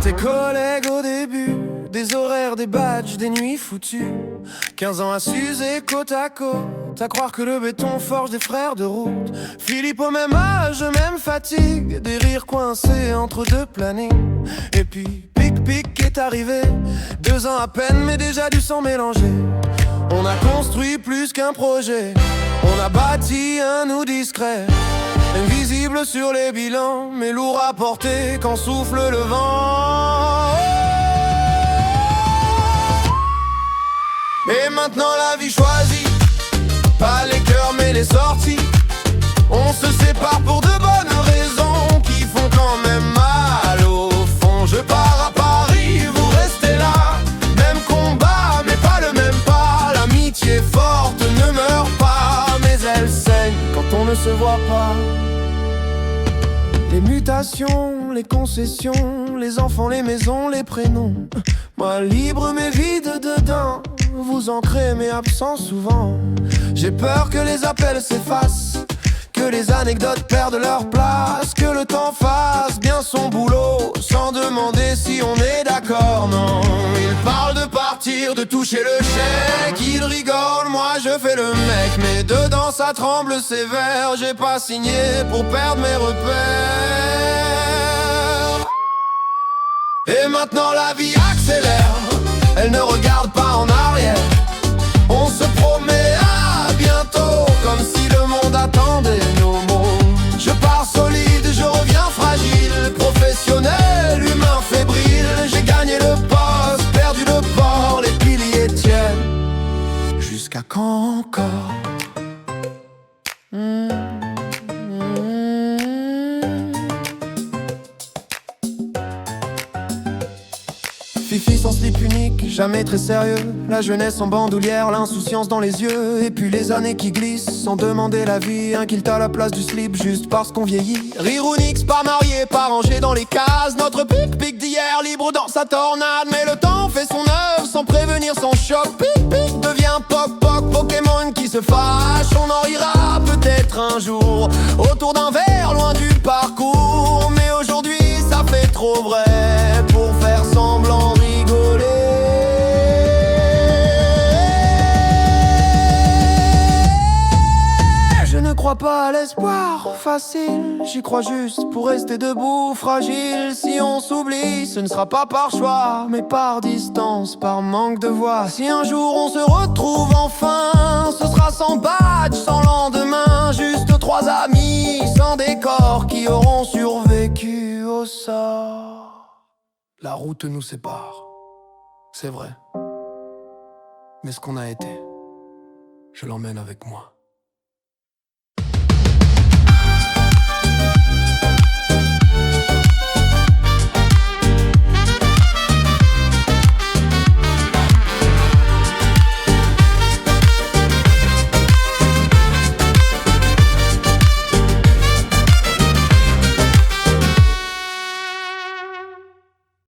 tes collègues au début, des horaires, des badges, des nuits foutues. 15 ans à s'user côte à côte, à croire que le béton forge des frères de route. Philippe au même âge, même fatigue, des rires coincés entre deux plannings. Et puis Pic est arrivé, 2 ans à peine mais déjà du sang mélangé. On a construit plus qu'un projet, on a bâti un nous discret, invisible sur les bilans, mais lourd à porter quand souffle le vent. Et maintenant la vie choisit, pas les cœurs mais les sorties. On se sépare pour de bonnes raisons qui font quand même mal au fond. Je pars à Paris, vous restez là, même combat mais pas le même pas. L'amitié forte ne meurt pas, mais elle saigne quand on ne se voit pas. Les mutations, les concessions, les enfants, les maisons, les prénoms. Moi libre mais vide dedans, vous ancrez mais absent souvent. J'ai peur que les appels s'effacent, que les anecdotes perdent leur place, que le temps fasse bien son boulot sans demander si on est d'accord. Non, il parle de partir, de toucher le chèque, il rigole, moi je fais le mec, mais dedans ça tremble sévère. J'ai pas signé pour perdre mes repères. Et maintenant la vie accélère, elle ne regarde pas en arrière. On se promet à bientôt, comme si le monde attendait nos mots. Je pars solide, je reviens fragile, professionnel, humain fébrile. J'ai gagné le poste, perdu le port, les piliers tiennent. Jusqu'à quand encore? Fifi sans slip unique, jamais très sérieux. La jeunesse en bandoulière, l'insouciance dans les yeux. Et puis les années qui glissent sans demander l'avis. Un kilt à la place du slip juste parce qu'on vieillit. Rire ou nix, pas marié, pas rangé dans les cases. Notre pic d'hier, libre dans sa tornade. Mais le temps fait son œuvre sans prévenir son choc. Pic devient poc, Pokémon qui se fâche. On en rira peut-être un jour autour d'un verre, loin du parcours. Mais aujourd'hui ça fait trop vrai pour faire semblant rigoler. Je ne crois pas à l'espoir facile, j'y crois juste pour rester debout, fragile. Si on s'oublie, ce ne sera pas par choix, mais par distance, par manque de voix. Si un jour on se retrouve enfin, ce sera sans badge, sans lendemain. Juste 3 amis, sans décor, qui auront survécu au sort. La route nous sépare, c'est vrai. Mais ce qu'on a été, je l'emmène avec moi.